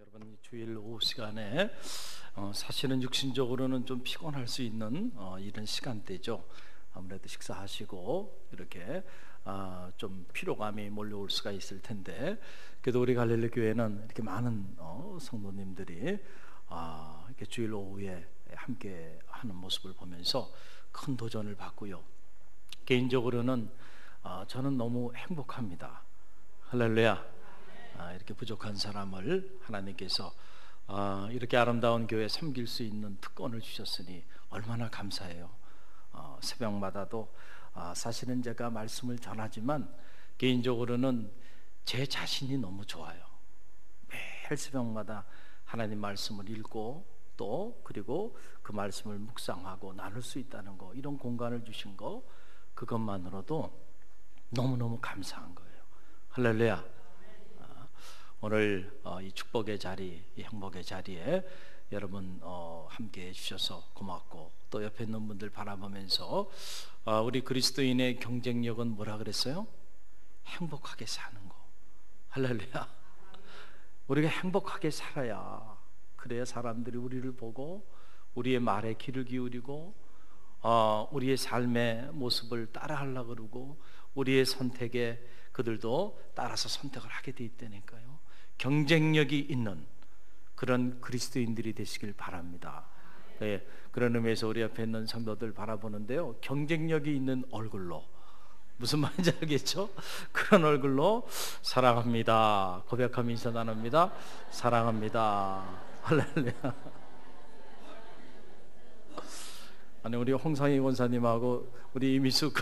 여러분, 이 주일 오후 시간에 사실은 육신적으로는 좀 피곤할 수 있는 이런 시간대죠. 아무래도 식사하시고 이렇게 좀 피로감이 몰려올 수가 있을 텐데, 그래도 우리 갈릴리 교회는 이렇게 많은 성도님들이 이렇게 주일 오후에 함께 하는 모습을 보면서 큰 도전을 받고요. 개인적으로는 저는 너무 행복합니다. 할렐루야. 이렇게 부족한 사람을 하나님께서 이렇게 아름다운 교회 섬길 수 있는 특권을 주셨으니 얼마나 감사해요. 새벽마다도 사실은 제가 말씀을 전하지만 개인적으로는 제 자신이 너무 좋아요. 매일 새벽마다 하나님 말씀을 읽고 또 그리고 그 말씀을 묵상하고 나눌 수 있다는 거, 이런 공간을 주신 거, 그것만으로도 너무너무 감사한 거예요. 할렐루야. 오늘 이 축복의 자리, 이 행복의 자리에 여러분 함께 해주셔서 고맙고, 또 옆에 있는 분들 바라보면서 우리 그리스도인의 경쟁력은 뭐라 그랬어요? 행복하게 사는 거. 할렐루야. 우리가 행복하게 살아야, 그래야 사람들이 우리를 보고 우리의 말에 귀를 기울이고 우리의 삶의 모습을 따라하려고 그러고 우리의 선택에 그들도 따라서 선택을 하게 돼 있다니까요. 경쟁력이 있는 그런 그리스도인들이 되시길 바랍니다. 네, 그런 의미에서 우리 옆에 있는 성도들 바라보는데요, 경쟁력이 있는 얼굴로, 무슨 말인지 알겠죠? 그런 얼굴로 사랑합니다 고백하며 인사 나눕니다. 사랑합니다. 할렐루야. 아니, 우리 홍상희 권사님하고 우리 이미숙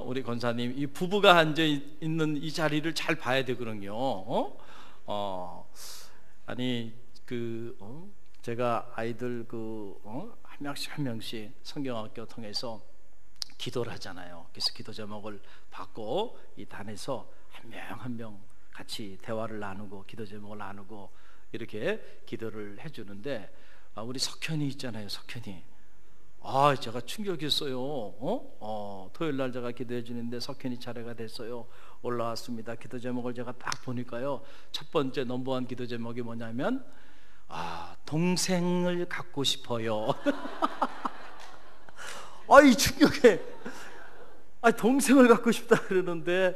우리 권사님, 이 부부가 앉아 있는 이 자리를 잘 봐야 되거든요. 아니 제가 아이들 한 명씩 한 명씩 성경학교 통해서 기도를 하잖아요. 그래서 기도 제목을 받고 이 단에서 한 명 한 명 같이 대화를 나누고 기도 제목을 나누고 이렇게 기도를 해주는데, 우리 석현이 있잖아요. 석현이. 제가 충격이었어요. 토요일날 제가 기도해 주는데 석현이 차례가 됐어요. 올라왔습니다. 기도 제목을 제가 딱 보니까요, 첫 번째 넘버원 기도 제목이 뭐냐면 동생을 갖고 싶어요. 이 충격에 동생을 갖고 싶다 그러는데,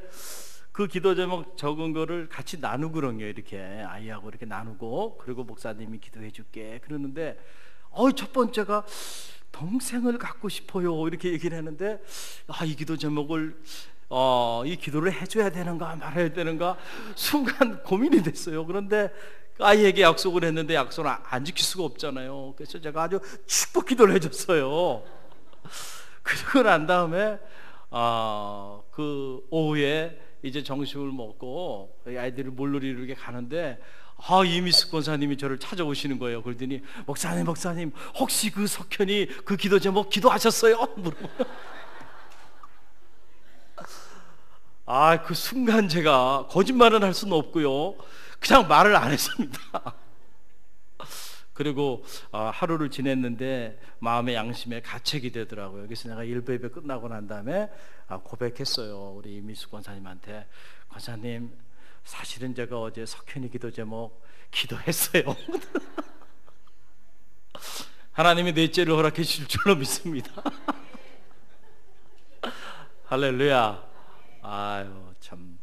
그 기도 제목 적은 거를 같이 나누거든요. 이렇게 아이하고 이렇게 나누고, 그리고 목사님이 기도해 줄게 그러는데, 첫 번째가 동생을 갖고 싶어요 이렇게 얘기를 했는데, 이 기도 제목을 이 기도를 해줘야 되는가 말아야 되는가 순간 고민이 됐어요. 그런데 아이에게 약속을 했는데 약속을 안 지킬 수가 없잖아요. 그래서 제가 아주 축복 기도를 해줬어요. 그러고 난 다음에 그 오후에 이제 점심을 먹고 아이들이 물놀이를 이렇게 가는데 이미숙 권사님이 저를 찾아오시는 거예요. 그러더니 목사님 혹시 그 석현이 그 기도 제목 기도하셨어요? 그 순간 제가 거짓말은 할 수는 없고요, 그냥 말을 안 했습니다. 그리고 하루를 지냈는데 마음의 양심에 가책이 되더라고요. 그래서 내가 일부 예배 끝나고 난 다음에 고백했어요. 우리 이미숙 권사님한테. 권사님, 사실은 제가 어제 석현이 기도 제목 기도했어요. 하나님이 넷째를 허락해 주실 줄로 믿습니다. 할렐루야. 참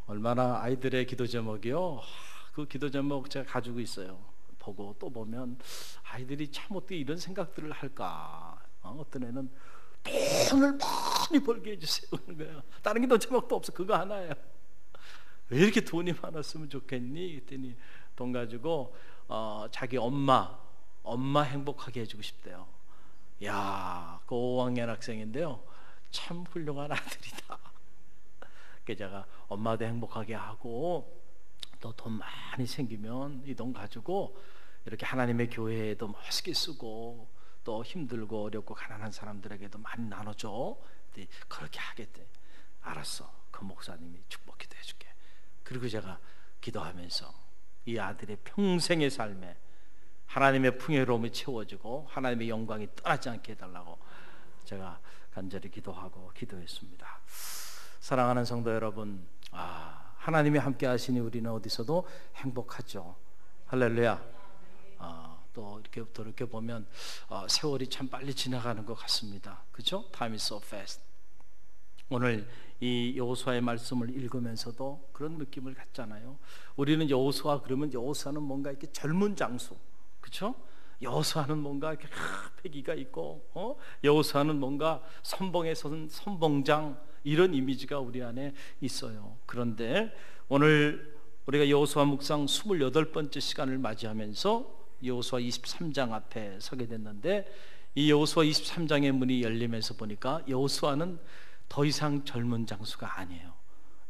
얼마나 아이들의 기도 제목이요, 그 기도 제목 제가 가지고 있어요. 보고 또 보면 아이들이 참 어떻게 이런 생각들을 할까. 어떤 애는 돈을 많이 벌게 해주세요 그런 거예요. 다른 기도 제목도 없어, 그거 하나예요. 왜 이렇게 돈이 많았으면 좋겠니? 그랬더니 돈 가지고 자기 엄마 행복하게 해주고 싶대요. 그 5학년 학생인데요, 참 훌륭한 아들이다. 그래서 제가 엄마도 행복하게 하고 또 돈 많이 생기면 이 돈 가지고 이렇게 하나님의 교회에도 멋있게 쓰고 또 힘들고 어렵고 가난한 사람들에게도 많이 나눠줘. 그렇게 하겠대. 알았어, 그 목사님이 축복 기도해 줄게. 그리고 제가 기도하면서 이 아들의 평생의 삶에 하나님의 풍요로움이 채워지고 하나님의 영광이 떠나지 않게 해달라고 제가 간절히 기도하고 기도했습니다. 사랑하는 성도 여러분, 하나님이 함께 하시니 우리는 어디서도 행복하죠. 할렐루야. 또 이렇게 돌이켜 보면 세월이 참 빨리 지나가는 것 같습니다. 그죠? Time is so fast. 오늘 이 여호수아의 말씀을 읽으면서도 그런 느낌을 갖잖아요. 우리는 여호수아 그러면 여호수아는 뭔가 이렇게 젊은 장수, 그렇죠? 여호수아는 뭔가 이렇게 패기가 있고, 여호수아는 뭔가 선봉에 선 선봉장, 이런 이미지가 우리 안에 있어요. 그런데 오늘 우리가 여호수아 묵상 28번째 시간을 맞이하면서 여호수아 23장 앞에 서게 됐는데, 이 여호수아 23장의 문이 열리면서 보니까 여호수아는 더 이상 젊은 장수가 아니에요.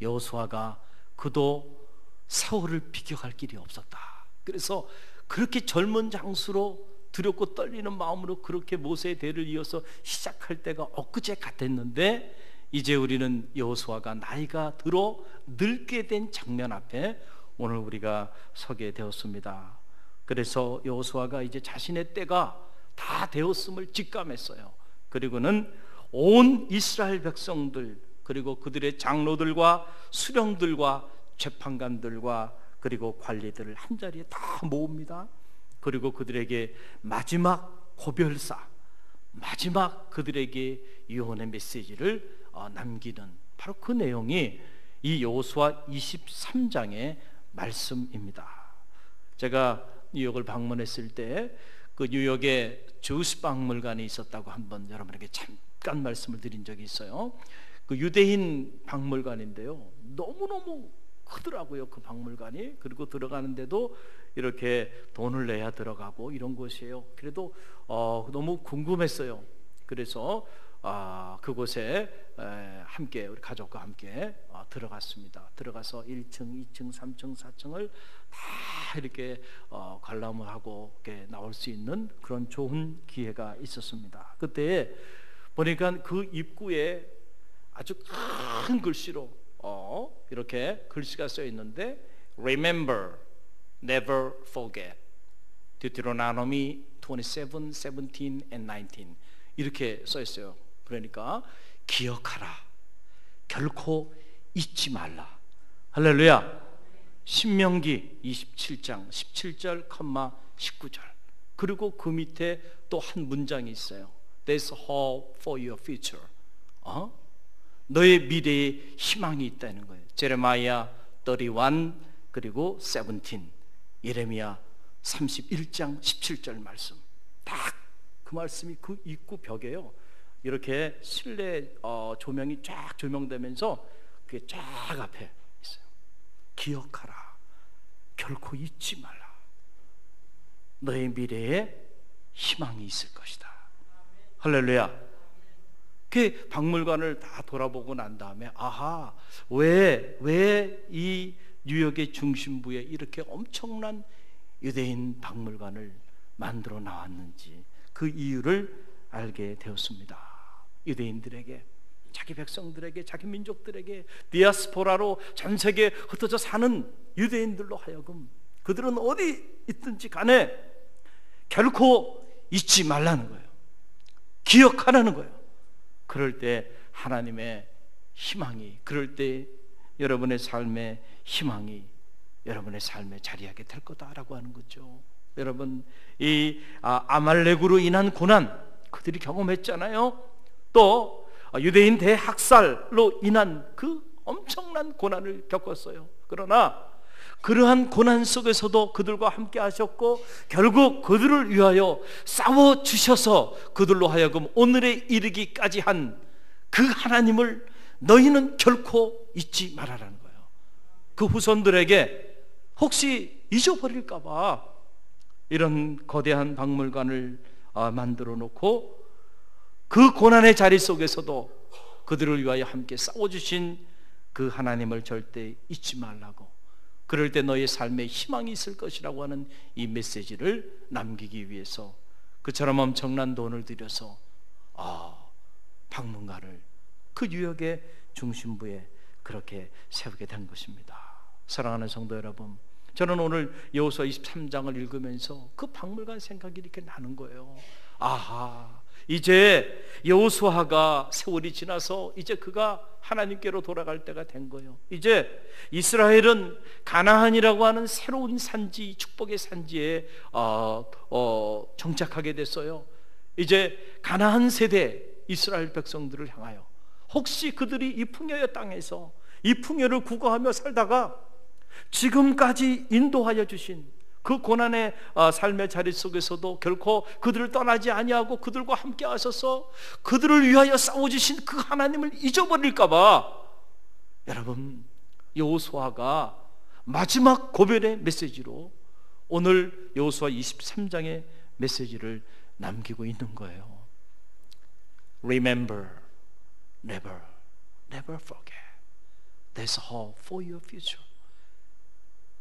여호수아가 그도 세월을 비교할 길이 없었다. 그래서 그렇게 젊은 장수로 두렵고 떨리는 마음으로 그렇게 모세의 대를 이어서 시작할 때가 엊그제 같았는데, 이제 우리는 여호수아가 나이가 들어 늙게 된 장면 앞에 오늘 우리가 서게 되었습니다. 그래서 여호수아가 이제 자신의 때가 다 되었음을 직감했어요. 그리고는 온 이스라엘 백성들, 그리고 그들의 장로들과 수령들과 재판관들과 그리고 관리들을 한자리에 다 모읍니다. 그리고 그들에게 마지막 고별사, 마지막 그들에게 유언의 메시지를 남기는 바로 그 내용이 이 여호수아 23장의 말씀입니다. 제가 뉴욕을 방문했을 때 그 뉴욕에 주스 박물관이 있었다고 한번 여러분에게 잠깐 말씀을 드린 적이 있어요. 그 유대인 박물관인데요, 너무너무 크더라고요, 그 박물관이. 그리고 들어가는데도 이렇게 돈을 내야 들어가고 이런 곳이에요. 그래도 너무 궁금했어요. 그래서 그곳에 함께 우리 가족과 함께 들어갔습니다. 들어가서 1층, 2층, 3층, 4층을 다 이렇게 관람을 하고 이렇게 나올 수 있는 그런 좋은 기회가 있었습니다. 그때 보니까 그 입구에 아주 큰 글씨로 이렇게 글씨가 써 있는데, Remember, never forget. Deuteronomy 27, 17 and 19 이렇게 써 있어요. 그러니까 기억하라, 결코 잊지 말라. 할렐루야. 신명기 27장 17절, 19절. 그리고 그 밑에 또 한 문장이 있어요. There's hope for your future. 너의 미래에 희망이 있다는 거예요. 제레마야 31 그리고 17, 예레미야 31장 17절 말씀. 딱 그 말씀이 그 입구 벽에요. 이렇게 실내 조명이 쫙 조명되면서 그게 쫙 앞에 있어요. 기억하라, 결코 잊지 말라. 너의 미래에 희망이 있을 것이다. 할렐루야. 그 박물관을 다 돌아보고 난 다음에 왜 이 뉴욕의 중심부에 이렇게 엄청난 유대인 박물관을 만들어 나왔는지 그 이유를 알게 되었습니다. 유대인들에게, 자기 백성들에게, 자기 민족들에게, 디아스포라로 전 세계에 흩어져 사는 유대인들로 하여금 그들은 어디 있든지 간에 결코 잊지 말라는 거예요. 기억하라는 거예요. 그럴 때 하나님의 희망이, 그럴 때 여러분의 삶의 희망이 여러분의 삶에 자리하게 될 거다라고 하는 거죠. 여러분, 이 아말렉으로 인한 고난 그들이 경험했잖아요. 또 유대인 대학살로 인한 그 엄청난 고난을 겪었어요. 그러나 그러한 고난 속에서도 그들과 함께 하셨고, 결국 그들을 위하여 싸워주셔서 그들로 하여금 오늘에 이르기까지 한 그 하나님을 너희는 결코 잊지 말아라는 거예요. 그 후손들에게 혹시 잊어버릴까 봐 이런 거대한 박물관을 만들어 놓고, 그 고난의 자리 속에서도 그들을 위하여 함께 싸워주신 그 하나님을 절대 잊지 말라고, 그럴 때 너의 삶에 희망이 있을 것이라고 하는 이 메시지를 남기기 위해서 그처럼 엄청난 돈을 들여서 박물관을 그 뉴욕의 중심부에 그렇게 세우게 된 것입니다. 사랑하는 성도 여러분, 저는 오늘 여호수아 23장을 읽으면서 그 박물관 생각이 이렇게 나는 거예요. 이제 여호수아가 세월이 지나서 이제 그가 하나님께로 돌아갈 때가 된 거예요. 이제 이스라엘은 가나안이라고 하는 새로운 산지, 축복의 산지에 정착하게 됐어요. 이제 가나안 세대 이스라엘 백성들을 향하여 혹시 그들이 이 풍요의 땅에서 이 풍요를 구가하며 살다가 지금까지 인도하여 주신 그 고난의 삶의 자리 속에서도 결코 그들을 떠나지 아니하고 그들과 함께 하셔서 그들을 위하여 싸워주신 그 하나님을 잊어버릴까 봐 여러분, 여호수아가 마지막 고별의 메시지로 오늘 여호수아 23장의 메시지를 남기고 있는 거예요. Remember, never, never forget. There's hope for your future.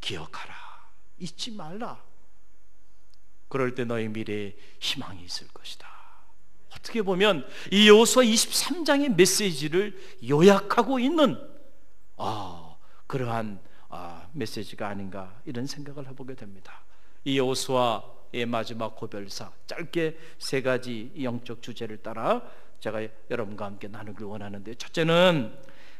기억하라, 잊지 말라. 그럴 때 너의 미래에 희망이 있을 것이다. 어떻게 보면 이 여호수아 23장의 메시지를 요약하고 있는 그러한 메시지가 아닌가 이런 생각을 해보게 됩니다. 이 여호수아의 마지막 고별사, 짧게 세 가지 영적 주제를 따라 제가 여러분과 함께 나누길 원하는데, 첫째는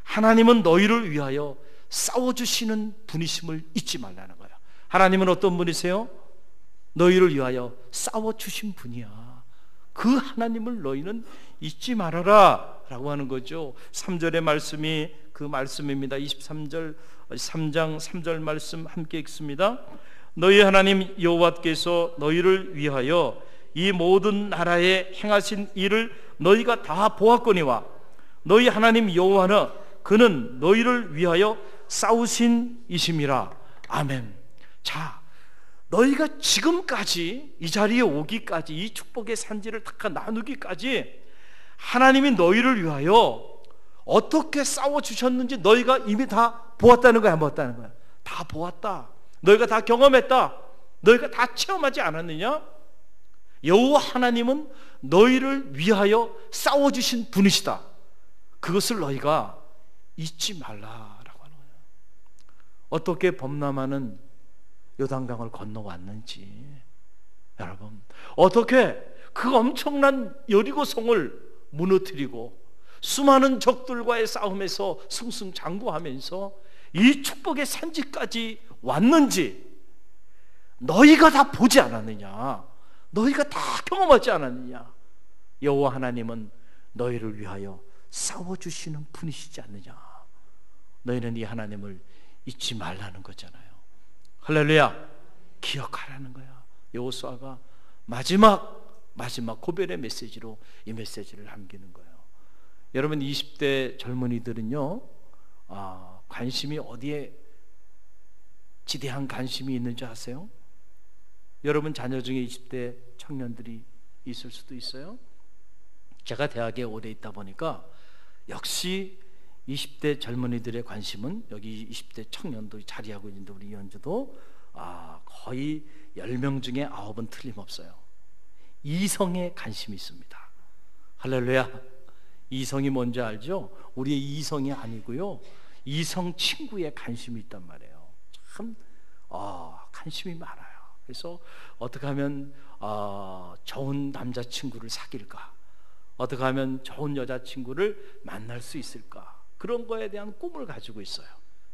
하나님은 너희를 위하여 싸워주시는 분이심을 잊지 말라는 거예요. 하나님은 어떤 분이세요? 너희를 위하여 싸워주신 분이야. 그 하나님을 너희는 잊지 말아라 라고 하는 거죠. 3절의 말씀이 그 말씀입니다. 23장 3절 말씀 함께 읽습니다. 너희 하나님 여호와께서 너희를 위하여 이 모든 나라에 행하신 일을 너희가 다 보았거니와 너희 하나님 여호와는 그는 너희를 위하여 싸우신 이심이라. 아멘. 자, 너희가 지금까지 이 자리에 오기까지, 이 축복의 산지를 다 나누기까지 하나님이 너희를 위하여 어떻게 싸워주셨는지 너희가 이미 다 보았다는 거야, 안 보았다는 거야? 다 보았다. 너희가 다 경험했다. 너희가 다 체험하지 않았느냐? 여호와 하나님은 너희를 위하여 싸워주신 분이시다. 그것을 너희가 잊지 말라라고 하는 거예요. 어떻게 범람하는 요단강을 건너왔는지, 여러분, 어떻게 그 엄청난 여리고성을 무너뜨리고 수많은 적들과의 싸움에서 승승장구하면서 이 축복의 산지까지 왔는지 너희가 다 보지 않았느냐? 너희가 다 경험하지 않았느냐? 여호와 하나님은 너희를 위하여 싸워주시는 분이시지 않느냐? 너희는 이 하나님을 잊지 말라는 거잖아요. 할렐루야. 기억하라는 거야. 여호수아가 마지막 고별의 메시지로 이 메시지를 남기는 거예요. 여러분, 20대 젊은이들은요, 관심이 어디에 지대한 관심이 있는지 아세요? 여러분 자녀 중에 20대 청년들이 있을 수도 있어요. 제가 대학에 오래 있다 보니까 역시 20대 젊은이들의 관심은, 여기 20대 청년도 자리하고 있는데 우리 연주도 거의 10명 중에 9은 틀림없어요. 이성에 관심이 있습니다. 할렐루야. 이성이 뭔지 알죠? 우리의 이성이 아니고요, 이성 친구에 관심이 있단 말이에요. 참 관심이 많아요. 그래서 어떻게 하면 좋은 남자친구를 사귈까, 어떻게 하면 좋은 여자친구를 만날 수 있을까, 그런 거에 대한 꿈을 가지고 있어요.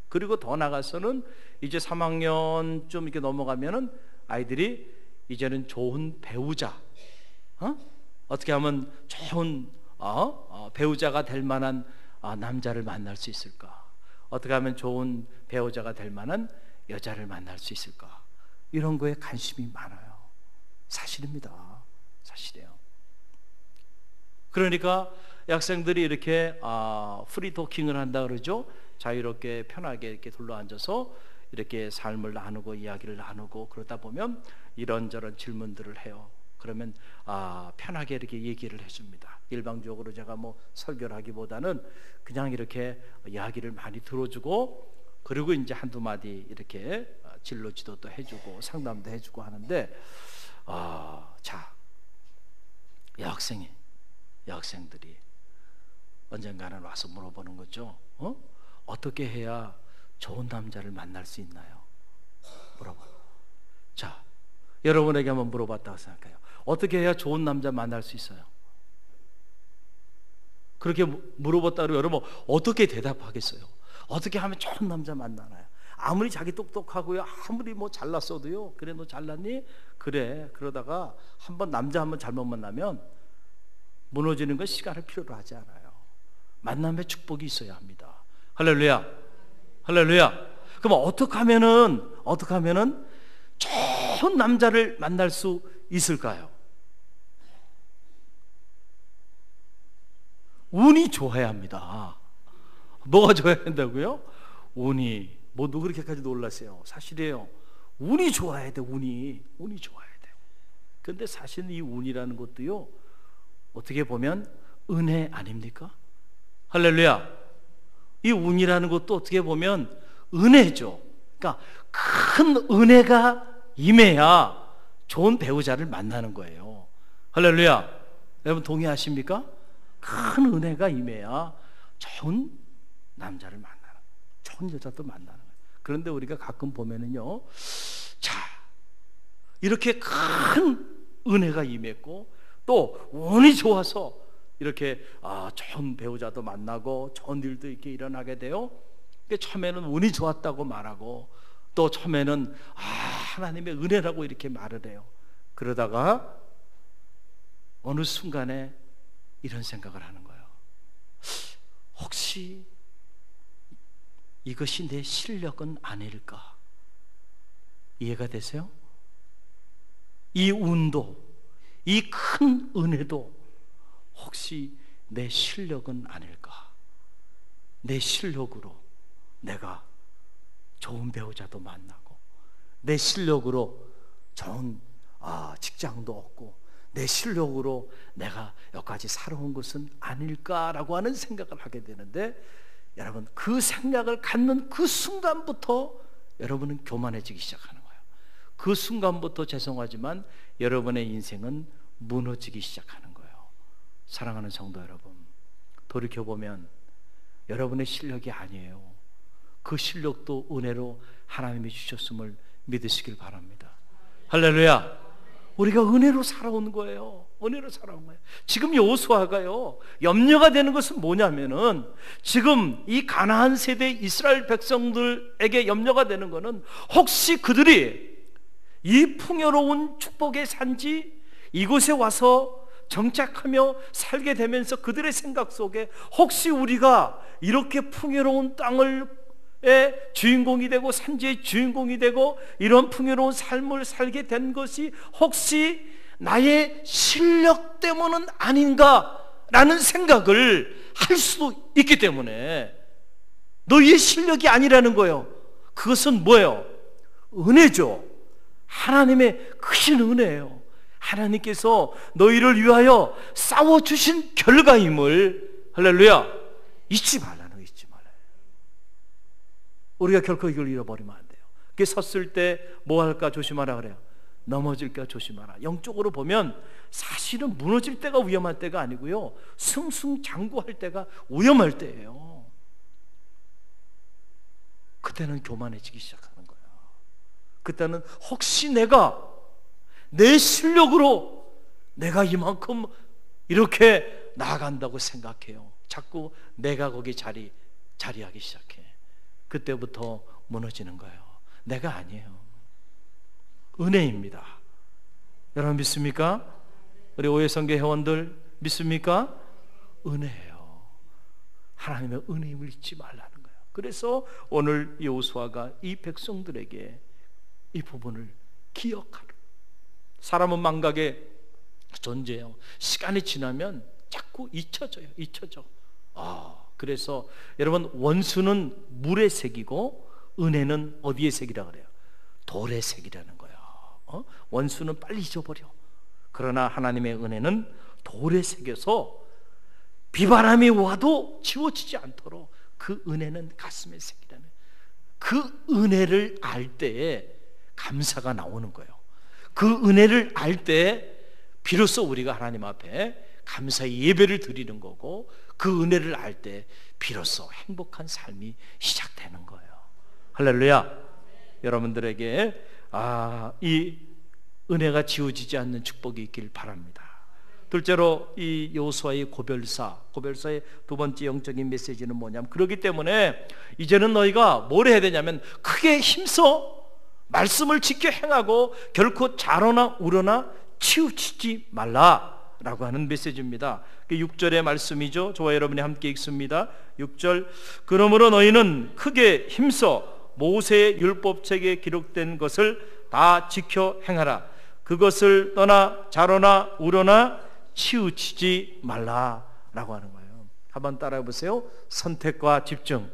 그리고 더 나가서는 이제 3학년 좀 이렇게 넘어가면은 아이들이 이제는 좋은 배우자, 어떻게 하면 좋은 배우자가 될 만한 남자를 만날 수 있을까, 어떻게 하면 좋은 배우자가 될 만한 여자를 만날 수 있을까, 이런 거에 관심이 많아요. 사실입니다. 사실이에요. 그러니까 학생들이 이렇게 프리토킹을 한다 그러죠. 자유롭게 편하게 이렇게 둘러앉아서 이렇게 삶을 나누고 이야기를 나누고 그러다 보면 이런저런 질문들을 해요. 그러면 편하게 이렇게 얘기를 해줍니다. 일방적으로 제가 뭐 설교를 하기보다는 그냥 이렇게 이야기를 많이 들어주고, 그리고 이제 한두 마디 이렇게 진로 지도도 해주고 상담도 해주고 하는데, 여학생들이 언젠가는 와서 물어보는 거죠. 어떻게 해야 좋은 남자를 만날 수 있나요? 물어봐요. 자, 여러분에게 한번 물어봤다고 생각해요. 어떻게 해야 좋은 남자 만날 수 있어요? 그렇게 물어봤다고 여러분 어떻게 대답하겠어요? 어떻게 하면 좋은 남자 만나나요? 아무리 자기 똑똑하고요, 아무리 뭐 잘났어도요, 그래 너 잘났니? 그래. 그러다가 한번 남자 한번 잘못 만나면 무너지는 건 시간을 필요로 하지 않아요. 만남의 축복이 있어야 합니다. 할렐루야, 할렐루야. 그럼 어떻게 하면은 좋은 남자를 만날 수 있을까요? 운이 좋아야 합니다. 뭐가 좋아야 한다고요? 운이. 뭐도 그렇게까지 놀랐어요. 사실이에요. 운이 좋아야 돼. 운이 좋아야 돼. 그런데 사실 이 운이라는 것도요, 어떻게 보면 은혜 아닙니까? 할렐루야. 이 운이라는 것도 어떻게 보면 은혜죠. 그러니까 큰 은혜가 임해야 좋은 배우자를 만나는 거예요. 할렐루야. 여러분 동의하십니까? 큰 은혜가 임해야 좋은 남자를 만나는, 좋은 여자도 만나는 거예요. 그런데 우리가 가끔 보면은요, 자, 이렇게 큰 은혜가 임했고 또 운이 좋아서 이렇게 좋은 배우자도 만나고 좋은 일도 이렇게 일어나게 돼요. 처음에는 운이 좋았다고 말하고 또 처음에는 하나님의 은혜라고 이렇게 말을 해요. 그러다가 어느 순간에 이런 생각을 하는 거예요. 혹시 이것이 내 실력은 아닐까? 이해가 되세요? 이 운도, 이 큰 은혜도 혹시 내 실력은 아닐까? 내 실력으로 내가 좋은 배우자도 만나고, 내 실력으로 좋은 직장도 얻고, 내 실력으로 내가 여기까지 살아온 것은 아닐까라고 하는 생각을 하게 되는데, 여러분 그 생각을 갖는 그 순간부터 여러분은 교만해지기 시작하는 거예요. 그 순간부터 죄송하지만 여러분의 인생은 무너지기 시작하는 거예요. 사랑하는 성도 여러분, 돌이켜보면 여러분의 실력이 아니에요. 그 실력도 은혜로 하나님이 주셨음을 믿으시길 바랍니다. 할렐루야. 우리가 은혜로 살아온 거예요. 은혜로 살아온 거예요. 지금 여호수아가요, 염려가 되는 것은 뭐냐면은, 지금 이 가나안 세대 이스라엘 백성들에게 염려가 되는 것은, 혹시 그들이 이 풍요로운 축복의 산지 이곳에 와서 정착하며 살게 되면서 그들의 생각 속에 혹시 우리가 이렇게 풍요로운 땅을 주인공이 되고 산지의 주인공이 되고 이런 풍요로운 삶을 살게 된 것이 혹시 나의 실력 때문은 아닌가라는 생각을 할 수도 있기 때문에, 너희의 실력이 아니라는 거예요. 그것은 뭐예요? 은혜죠. 하나님의 크신 은혜예요. 하나님께서 너희를 위하여 싸워주신 결과임을, 할렐루야, 잊지 말라는 거, 잊지 말아요. 우리가 결코 이걸 잃어버리면 안 돼요. 그게 섰을 때 뭐 할까 조심하라 그래요. 넘어질까 조심하라. 영적으로 보면 사실은 무너질 때가 위험할 때가 아니고요, 승승장구할 때가 위험할 때예요. 그때는 교만해지기 시작하는 거예요. 그때는 혹시 내가 내 실력으로 내가 이만큼 이렇게 나아간다고 생각해요. 자꾸 내가 거기 자리하기 시작해. 그때부터 무너지는 거예요. 내가 아니에요. 은혜입니다. 여러분 믿습니까? 우리 오해성교 회원들 믿습니까? 은혜예요. 하나님의 은혜임을 잊지 말라는 거예요. 그래서 오늘 여호수아가 이 백성들에게 이 부분을 기억하라. 사람은 망각의 존재예요. 시간이 지나면 자꾸 잊혀져요. 그래서 여러분, 원수는 물의 색이고 은혜는 어디의 색이라 그래요? 돌의 색이라는 거예요. 원수는 빨리 잊어버려. 그러나 하나님의 은혜는 돌의 색에서 비바람이 와도 지워지지 않도록, 그 은혜는 가슴의 색이라는, 그 은혜를 알 때에 감사가 나오는 거예요. 그 은혜를 알 때 비로소 우리가 하나님 앞에 감사의 예배를 드리는 거고, 그 은혜를 알 때 비로소 행복한 삶이 시작되는 거예요. 할렐루야. 여러분들에게 이 은혜가 지워지지 않는 축복이 있길 바랍니다. 둘째로 이 여호수아의 고별사의 두 번째 영적인 메시지는 뭐냐면, 그렇기 때문에 이제는 너희가 뭘 해야 되냐면 크게 힘써 말씀을 지켜 행하고 결코 자로나 우러나 치우치지 말라라고 하는 메시지입니다. 6절의 말씀이죠. 저와 여러분이 함께 읽습니다. 6절, 그러므로 너희는 크게 힘써 모세의 율법책에 기록된 것을 다 지켜 행하라. 그것을 떠나 자로나 우러나 치우치지 말라라고 하는 거예요. 한번 따라해 보세요. 선택과 집중을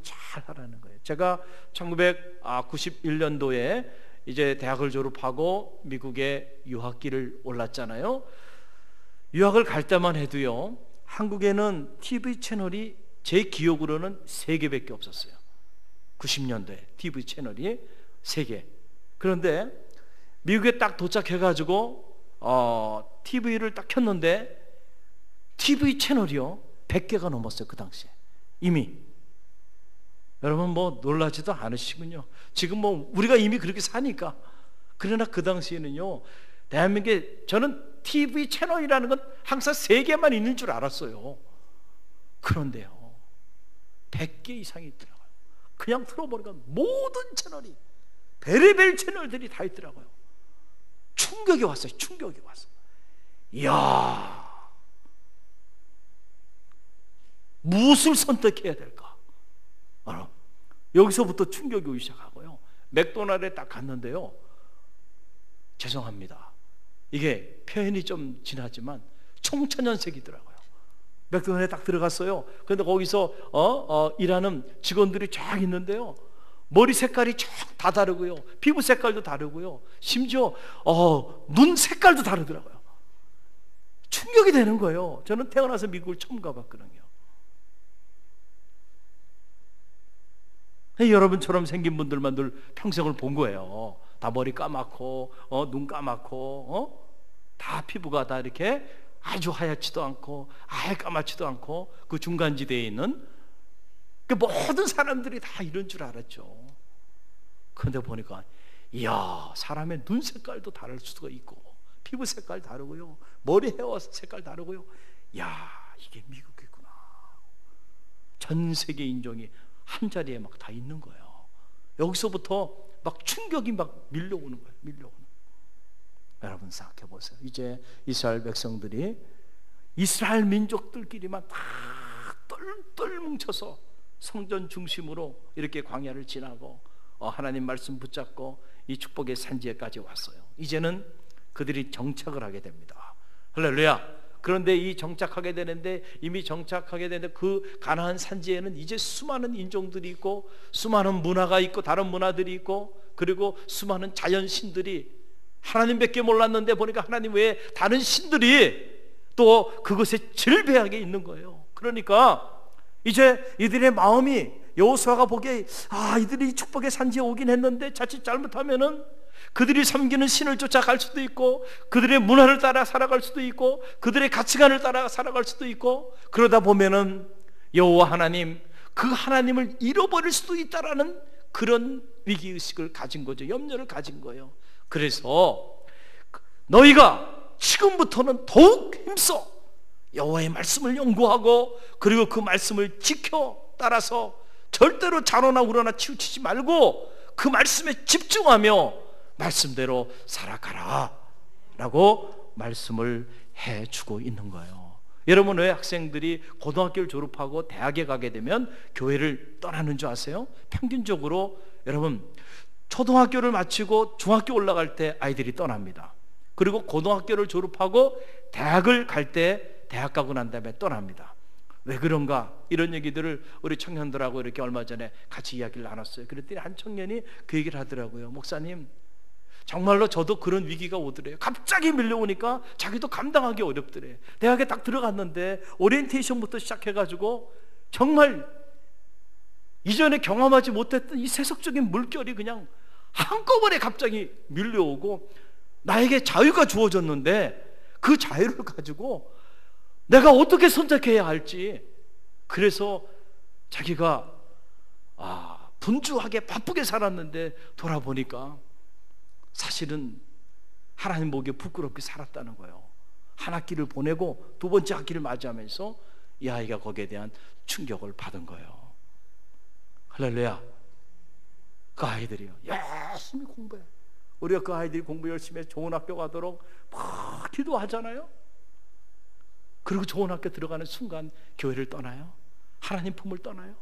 잘 하라는 거예요. 제가 1991년도에 이제 대학을 졸업하고 미국에 유학기를 올랐잖아요. 유학을 갈 때만 해도요, 한국에는 TV 채널이 제 기억으로는 3개밖에 없었어요. 90년도에 TV 채널이 3개. 그런데 미국에 딱 도착해가지고 TV를 딱 켰는데 TV 채널이요 100개가 넘었어요. 그 당시에 이미. 여러분 뭐 놀라지도 않으시군요. 지금 뭐 우리가 이미 그렇게 사니까. 그러나 그 당시에는요, 대한민국에 저는 TV 채널이라는 건 항상 3개만 있는 줄 알았어요. 그런데요 100개 이상이 있더라고요. 그냥 틀어보니까 모든 채널이, 별의별 채널들이 다 있더라고요. 충격이 왔어요. 충격이 왔어요. 이야, 무엇을 선택해야 될까? 여기서부터 충격이 오기 시작하고요. 맥도날드에 딱 갔는데요, 죄송합니다, 이게 표현이 좀 진하지만 청천연색이더라고요. 맥도날드에 딱 들어갔어요. 그런데 거기서 일하는 직원들이 쫙 있는데요, 머리 색깔이 쫙 다 다르고요, 피부 색깔도 다르고요, 심지어 눈 색깔도 다르더라고요. 충격이 되는 거예요. 저는 태어나서 미국을 처음 가봤거든요. 여러분처럼 생긴 분들만 늘 평생을 본 거예요. 다 머리 까맣고 눈 까맣고 다 피부가 다 이렇게 아주 하얗지도 않고 아예 까맣지도 않고 그 중간지대에 있는 그 모든 사람들이 다 이런 줄 알았죠. 그런데 보니까 이야, 사람의 눈 색깔도 다를 수가 있고 피부 색깔 다르고요, 머리 헤어 색깔 다르고요. 야, 이게 미국이구나. 전 세계 인종이 한 자리에 막 다 있는 거예요. 여기서부터 막 충격이 막 밀려오는 거예요. 밀려오는. 여러분 생각해 보세요. 이제 이스라엘 백성들이 이스라엘 민족들끼리만 다 똘똘 뭉쳐서 성전 중심으로 이렇게 광야를 지나고 하나님 말씀 붙잡고 이 축복의 산지에까지 왔어요. 이제는 그들이 정착을 하게 됩니다. 할렐루야. 그런데 이 정착하게 되는데, 이미 정착하게 되는데 그 가나안 산지에는 이제 수많은 인종들이 있고 수많은 문화가 있고 다른 문화들이 있고, 그리고 수많은 자연신들이, 하나님밖에 몰랐는데 보니까 하나님 외에 다른 신들이 또 그것에 질배하게 있는 거예요. 그러니까 이제 이들의 마음이, 여호수아가 보기에 이들이 축복의 산지에 오긴 했는데 자칫 잘못하면은 그들이 섬기는 신을 쫓아갈 수도 있고, 그들의 문화를 따라 살아갈 수도 있고, 그들의 가치관을 따라 살아갈 수도 있고, 그러다 보면은 여호와 하나님, 그 하나님을 잃어버릴 수도 있다라는 그런 위기의식을 가진 거죠. 염려를 가진 거예요. 그래서 너희가 지금부터는 더욱 힘써 여호와의 말씀을 연구하고, 그리고 그 말씀을 지켜 따라서 절대로 자로나 우러나 치우치지 말고 그 말씀에 집중하며 말씀대로 살아가라 라고 말씀을 해주고 있는 거예요. 여러분, 왜 학생들이 고등학교를 졸업하고 대학에 가게 되면 교회를 떠나는 줄 아세요? 평균적으로 여러분, 초등학교를 마치고 중학교 올라갈 때 아이들이 떠납니다. 그리고 고등학교를 졸업하고 대학을 갈 때 대학 가고 난 다음에 떠납니다. 왜 그런가? 이런 얘기들을 우리 청년들하고 이렇게 얼마 전에 같이 이야기를 나눴어요. 그랬더니 한 청년이 그 얘기를 하더라고요. 목사님, 정말로 저도 그런 위기가 오더래요. 갑자기 밀려오니까 자기도 감당하기 어렵더래요. 대학에 딱 들어갔는데 오리엔테이션부터 시작해가지고 정말 이전에 경험하지 못했던 이 세속적인 물결이 그냥 한꺼번에 갑자기 밀려오고, 나에게 자유가 주어졌는데 그 자유를 가지고 내가 어떻게 선택해야 할지, 그래서 자기가 분주하게 바쁘게 살았는데 돌아보니까 사실은 하나님 보기에 부끄럽게 살았다는 거예요. 한 학기를 보내고 두 번째 학기를 맞이하면서 이 아이가 거기에 대한 충격을 받은 거예요. 할렐루야. 그 아이들이요, 열심히 공부해. 우리가 그 아이들이 공부 열심히 해서 좋은 학교 가도록 막 기도하잖아요. 그리고 좋은 학교 들어가는 순간 교회를 떠나요. 하나님 품을 떠나요.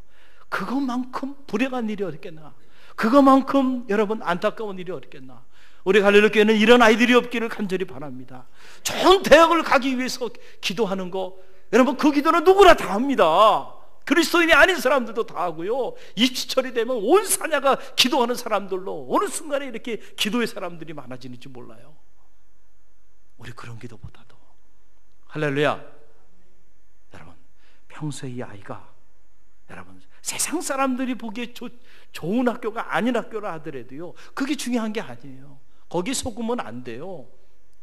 그것만큼 불행한 일이 어딨겠나. 그것만큼 여러분 안타까운 일이 어딨겠나. 우리 갈릴리 교회는 이런 아이들이 없기를 간절히 바랍니다. 좋은 대학을 가기 위해서 기도하는 거, 여러분 그 기도는 누구나 다 합니다. 그리스도인이 아닌 사람들도 다 하고요. 입시철이 되면 온 사냐가 기도하는 사람들로 어느 순간에 이렇게 기도의 사람들이 많아지는지 몰라요. 우리 그런 기도보다도 할렐루야. 여러분 평소에 이 아이가 여러분 세상 사람들이 보기에 좋은 학교가 아닌 학교라 하더라도요, 그게 중요한 게 아니에요. 거기 속으면 안 돼요.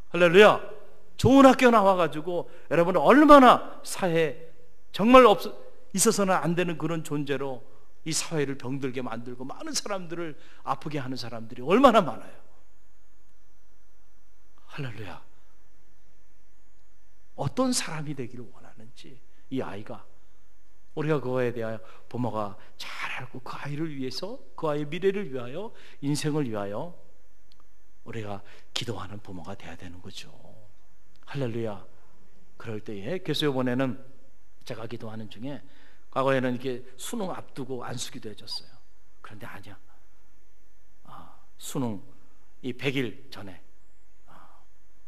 할렐루야. 좋은 학교 나와가지고 여러분 얼마나 사회에 정말 있어서는 안 되는 그런 존재로 이 사회를 병들게 만들고 많은 사람들을 아프게 하는 사람들이 얼마나 많아요. 할렐루야. 어떤 사람이 되기를 원하는지 이 아이가, 우리가 그거에 대하여 부모가 잘 알고 그 아이를 위해서, 그 아이의 미래를 위하여, 인생을 위하여 우리가 기도하는 부모가 돼야 되는 거죠. 할렐루야. 그럴 때에 개수요번에는 제가 기도하는 중에, 과거에는 이렇게 수능 앞두고 안수기도 해줬어요. 그런데 아니야. 수능 이 100일 전에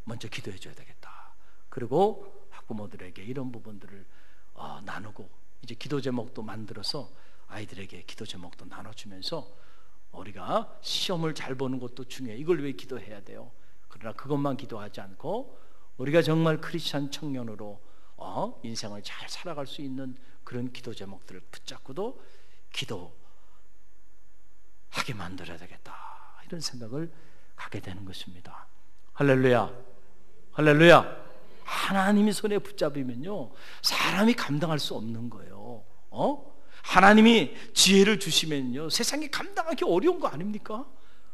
먼저 기도해 줘야 되겠다. 그리고 학부모들에게 이런 부분들을 나누고, 이제 기도 제목도 만들어서 아이들에게 기도 제목도 나눠주면서, 우리가 시험을 잘 보는 것도 중요해. 이걸 왜 기도해야 돼요? 그러나 그것만 기도하지 않고 우리가 정말 크리스찬 청년으로 인생을 잘 살아갈 수 있는 그런 기도 제목들을 붙잡고도 기도하게 만들어야 되겠다, 이런 생각을 갖게 되는 것입니다. 할렐루야. 할렐루야. 하나님이 손에 붙잡으면요, 사람이 감당할 수 없는 거예요. 하나님이 지혜를 주시면요, 세상이 감당하기 어려운 거 아닙니까?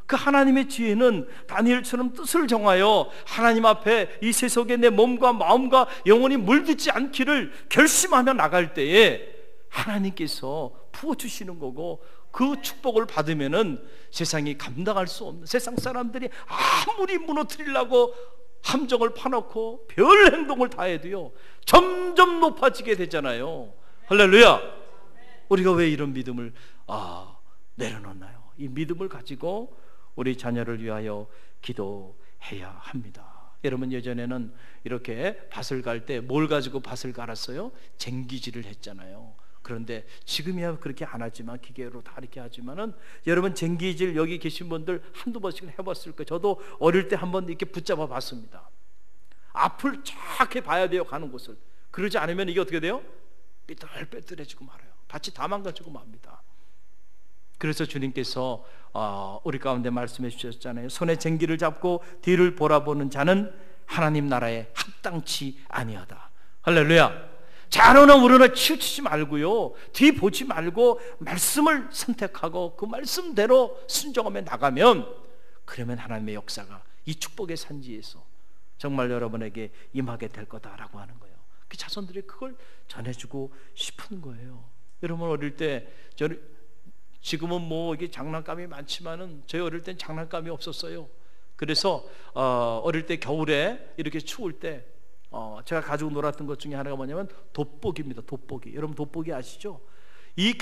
그 하나님의 지혜는 다니엘처럼 뜻을 정하여 하나님 앞에 이 세속에 내 몸과 마음과 영혼이 물듣지 않기를 결심하며 나갈 때에 하나님께서 부어주시는 거고, 그 축복을 받으면은 세상이 감당할 수 없는, 세상 사람들이 아무리 무너뜨리려고 함정을 파놓고 별 행동을 다 해도요, 점점 높아지게 되잖아요. 할렐루야. 우리가 왜 이런 믿음을 내려놓나요? 이 믿음을 가지고 우리 자녀를 위하여 기도해야 합니다. 여러분, 예전에는 이렇게 밭을 갈 때 뭘 가지고 밭을 갈았어요? 쟁기질을 했잖아요. 그런데 지금이야 그렇게 안 하지만, 기계로 다 이렇게 하지만은, 여러분 쟁기질 여기 계신 분들 한두 번씩은 해봤을 거예요. 저도 어릴 때 한번 이렇게 붙잡아 봤습니다. 앞을 쫙 해봐야 돼요, 가는 곳을. 그러지 않으면 이게 어떻게 돼요? 삐뚤빼뚤해지고 말아요. 밭이 다 망가지고 맙니다. 그래서 주님께서 우리 가운데 말씀해 주셨잖아요. 손에 쟁기를 잡고 뒤를 보라보는 자는 하나님 나라에 합당치 아니하다. 할렐루야. 자로나 우러나 치우치지 말고요, 뒤 보지 말고 말씀을 선택하고 그 말씀대로 순종하며 나가면, 그러면 하나님의 역사가 이 축복의 산지에서 정말 여러분에게 임하게 될 거다라고 하는 거예요. 그 자손들이 그걸 전해주고 싶은 거예요. 여러분 어릴 때, 지금은 뭐 이게 장난감이 많지만은 저희 어릴 땐 장난감이 없었어요. 그래서 어릴 때 겨울에 이렇게 추울 때 제가 가지고 놀았던 것 중에 하나가 뭐냐면 돋보기입니다. 돋보기. 여러분 돋보기 아시죠? 이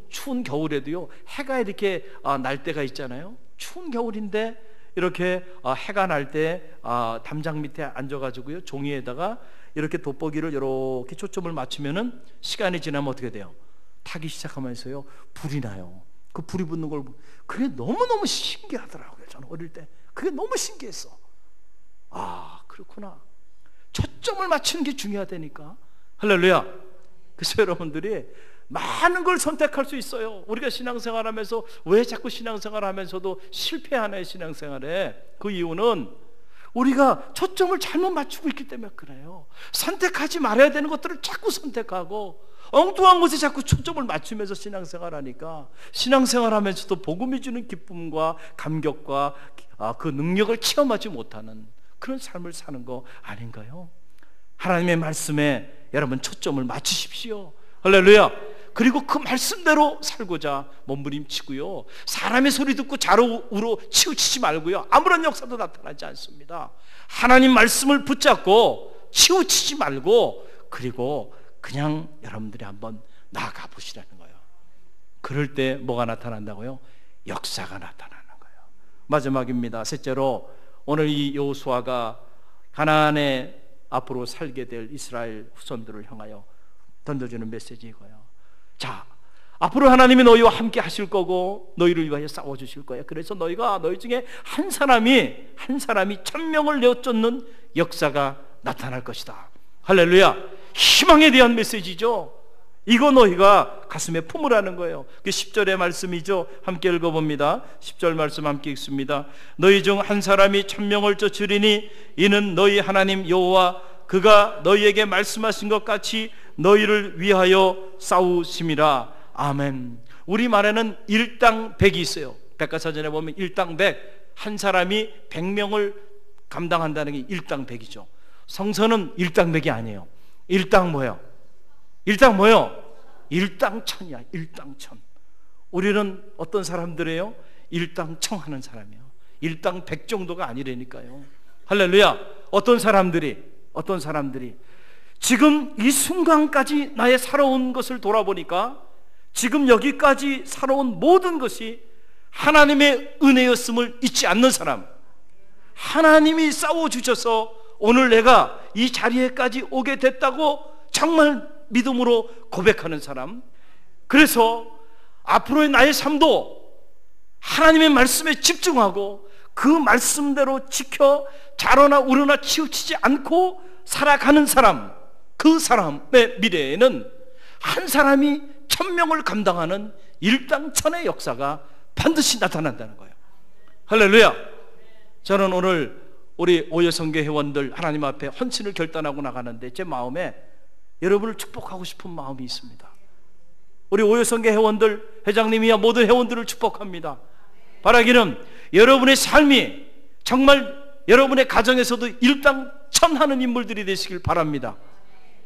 추운 겨울에도요, 해가 이렇게 날 때가 있잖아요. 추운 겨울인데 이렇게 해가 날 때 담장 밑에 앉아가지고요, 종이에다가 이렇게 돋보기를 이렇게 초점을 맞추면은 시간이 지나면 어떻게 돼요? 타기 시작하면서요, 불이 나요. 그 불이 붙는 걸, 그게 너무너무 신기하더라고요. 저는 어릴 때 그게 너무 신기했어. 그렇구나. 초점을 맞추는 게 중요하다니까. 할렐루야. 그래서 여러분들이 많은 걸 선택할 수 있어요. 우리가 신앙생활하면서 왜 자꾸 신앙생활하면서도 실패하나요? 신앙생활에 그 이유는 우리가 초점을 잘못 맞추고 있기 때문에 그래요. 선택하지 말아야 되는 것들을 자꾸 선택하고, 엉뚱한 것에 자꾸 초점을 맞추면서 신앙생활하니까 신앙생활하면서도 복음이 주는 기쁨과 감격과 그 능력을 체험하지 못하는 그런 삶을 사는 거 아닌가요? 하나님의 말씀에 여러분 초점을 맞추십시오. 할렐루야. 그리고 그 말씀대로 살고자 몸부림치고요, 사람의 소리 듣고 좌우로 치우치지 말고요, 아무런 역사도 나타나지 않습니다. 하나님 말씀을 붙잡고 치우치지 말고, 그리고 그냥 여러분들이 한번 나아가 보시라는 거예요. 그럴 때 뭐가 나타난다고요? 역사가 나타나는 거예요. 마지막입니다. 셋째로, 오늘 이 여호수아가 가나안에 앞으로 살게 될 이스라엘 후손들을 향하여 던져주는 메시지 이거예요. 자, 앞으로 하나님이 너희와 함께 하실 거고 너희를 위하여 싸워주실 거예요. 그래서 너희가 너희 중에 한 사람이 1000명을 내어쫓는 역사가 나타날 것이다. 할렐루야. 희망에 대한 메시지죠. 이거 너희가 가슴에 품으라는 거예요. 그 10절의 말씀이죠. 함께 읽어봅니다. 10절 말씀 함께 읽습니다. 너희 중 한 사람이 1000명을 쫓으리니 이는 너희 하나님 여호와 그가 너희에게 말씀하신 것 같이 너희를 위하여 싸우심이라. 아멘. 우리말에는 일당 100이 있어요. 백과사전에 보면 일당 100, 한 사람이 100명을 감당한다는 게 일당 100이죠. 성서는 일당 100이 아니에요. 일당 뭐예요? 일당 뭐예요? 일당 1000이야. 일당 1000. 우리는 어떤 사람들이에요? 일당 1000 하는 사람이에요. 일당 100 정도가 아니라니까요. 할렐루야. 어떤 사람들이 지금 이 순간까지 나의 살아온 것을 돌아보니까 지금 여기까지 살아온 모든 것이 하나님의 은혜였음을 잊지 않는 사람, 하나님이 싸워주셔서 오늘 내가 이 자리에까지 오게 됐다고 정말 믿음으로 고백하는 사람, 그래서 앞으로의 나의 삶도 하나님의 말씀에 집중하고 그 말씀대로 지켜 자로나 우러나 치우치지 않고 살아가는 사람, 그 사람의 미래에는 한 사람이 1000명을 감당하는 일당 1000의 역사가 반드시 나타난다는 거예요. 할렐루야. 저는 오늘 우리 오여성교 회원들 하나님 앞에 헌신을 결단하고 나가는데 제 마음에 여러분을 축복하고 싶은 마음이 있습니다. 우리 오여성교 회원들, 회장님이야 모든 회원들을 축복합니다. 바라기는 여러분의 삶이 정말 여러분의 가정에서도 일당 1000 하는 인물들이 되시길 바랍니다.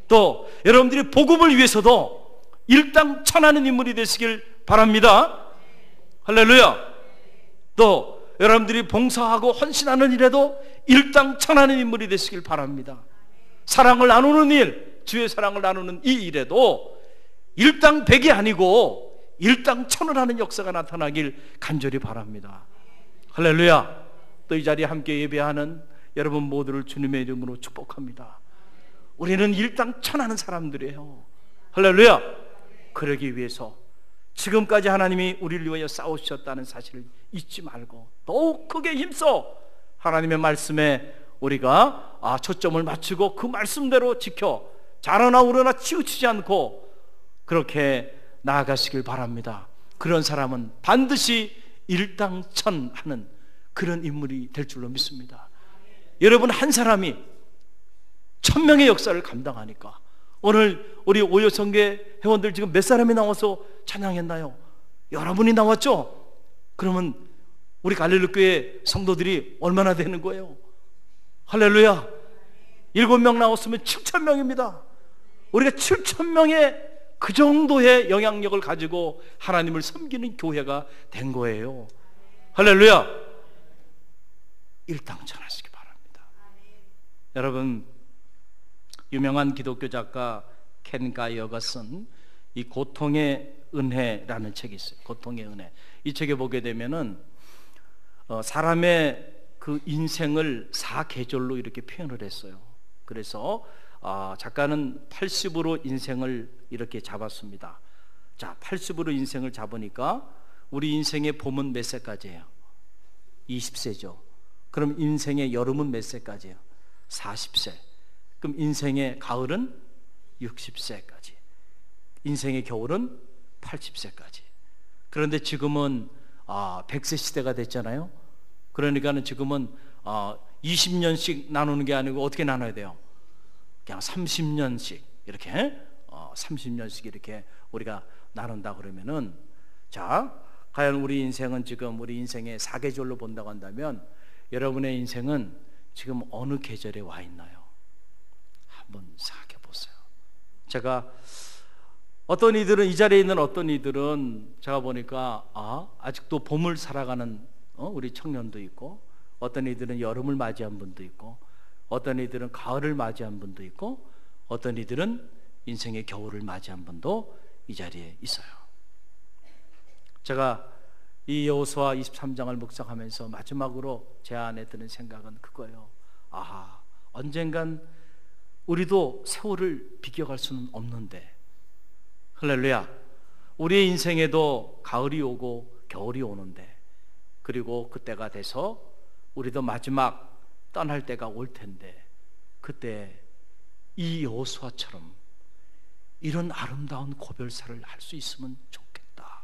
또 여러분들이 복음을 위해서도 일당 1000 하는 인물이 되시길 바랍니다. 할렐루야. 또 여러분들이 봉사하고 헌신하는 일에도 일당 1000 하는 인물이 되시길 바랍니다. 사랑을 나누는 일, 주의 사랑을 나누는 이 일에도 일당 100이 아니고 일당 1000을 하는 역사가 나타나길 간절히 바랍니다. 할렐루야. 또 이 자리에 함께 예배하는 여러분 모두를 주님의 이름으로 축복합니다. 우리는 일당 1000 하는 사람들이에요. 할렐루야. 그러기 위해서 지금까지 하나님이 우리를 위하여 싸우셨다는 사실을 잊지 말고 더욱 크게 힘써 하나님의 말씀에 우리가 초점을 맞추고 그 말씀대로 지켜 자라나 우러나 치우치지 않고 그렇게 나아가시길 바랍니다. 그런 사람은 반드시 일당 1000 하는 그런 인물이 될 줄로 믿습니다. 여러분 한 사람이 1000명의 역사를 감당하니까 오늘 우리 오여성계 회원들 지금 몇 사람이 나와서 찬양했나요? 여러분이 나왔죠? 그러면 우리 갈릴리교회 성도들이 얼마나 되는 거예요? 할렐루야. 7명 나왔으면 7000명입니다. 우리가 7000명의 그 정도의 영향력을 가지고 하나님을 섬기는 교회가 된 거예요. 할렐루야. 일당천하시기 바랍니다. 여러분, 유명한 기독교 작가 켄 가이어가 쓴 이 고통의 은혜라는 책이 있어요. 고통의 은혜. 이 책에 보게 되면은 사람의 그 인생을 4계절로 이렇게 표현을 했어요. 그래서 작가는 80으로 인생을 이렇게 잡았습니다. 자, 80으로 인생을 잡으니까 우리 인생의 봄은 몇 세까지예요? 20세죠. 그럼 인생의 여름은 몇 세까지예요? 40세. 그럼 인생의 가을은 60세까지, 인생의 겨울은 80세까지. 그런데 지금은 100세 시대가 됐잖아요. 그러니까는 지금은 20년씩 나누는 게 아니고 어떻게 나눠야 돼요? 그냥 30년씩 이렇게 30년씩 이렇게 우리가 나눈다 그러면은, 자, 과연 우리 인생은 지금 우리 인생의 4계절로 본다고 한다면 여러분의 인생은 지금 어느 계절에 와 있나요? 한번 생각해 보세요. 제가 어떤 이들은, 이 자리에 있는 어떤 이들은 제가 보니까 아직도 봄을 살아가는 우리 청년도 있고, 어떤 이들은 여름을 맞이한 분도 있고, 어떤 이들은 가을을 맞이한 분도 있고, 어떤 이들은 인생의 겨울을 맞이한 분도 이 자리에 있어요. 제가 이 여호수아 23장을 묵상하면서 마지막으로 제 안에 드는 생각은 그거예요. 언젠간 우리도 세월을 비껴갈 수는 없는데, 할렐루야, 우리의 인생에도 가을이 오고 겨울이 오는데, 그리고 그때가 돼서 우리도 마지막 떠날 때가 올 텐데, 그때 이 여호수아처럼 이런 아름다운 고별사를 할 수 있으면 좋겠다,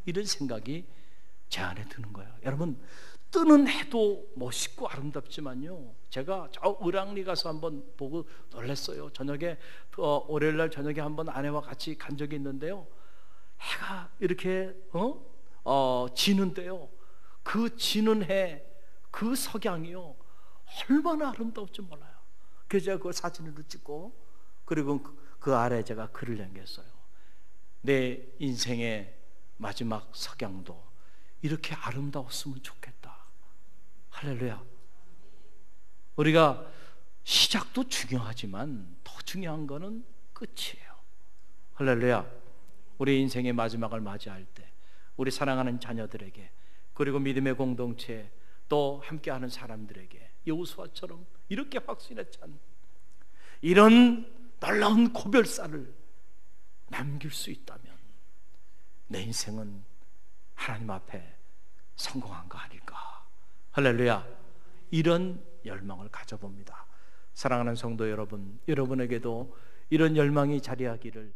이런 생각이 제 안에 드는 거예요. 여러분, 뜨는 해도 멋있고 아름답지만요, 제가 저 을왕리 가서 한번 보고 놀랐어요. 저녁에 월요일날 저녁에 한번 아내와 같이 간 적이 있는데요, 해가 이렇게 지는데요, 그 지는 해, 그 석양이요, 얼마나 아름다울지 몰라요. 그래서 제가 그걸 사진으로 찍고, 그리고 그 아래 제가 글을 남겼어요. 내 인생의 마지막 석양도 이렇게 아름다웠으면 좋겠다. 할렐루야. 우리가 시작도 중요하지만 더 중요한 거는 끝이에요. 할렐루야. 우리 인생의 마지막을 맞이할 때 우리 사랑하는 자녀들에게, 그리고 믿음의 공동체, 또 함께하는 사람들에게 여호수아처럼 이렇게 확신에 찬 이런 놀라운 고별사를 남길 수 있다면 내 인생은 하나님 앞에 성공한 거 아닐까. 할렐루야. 이런 열망을 가져봅니다. 사랑하는 성도 여러분, 여러분에게도 이런 열망이 자리하기를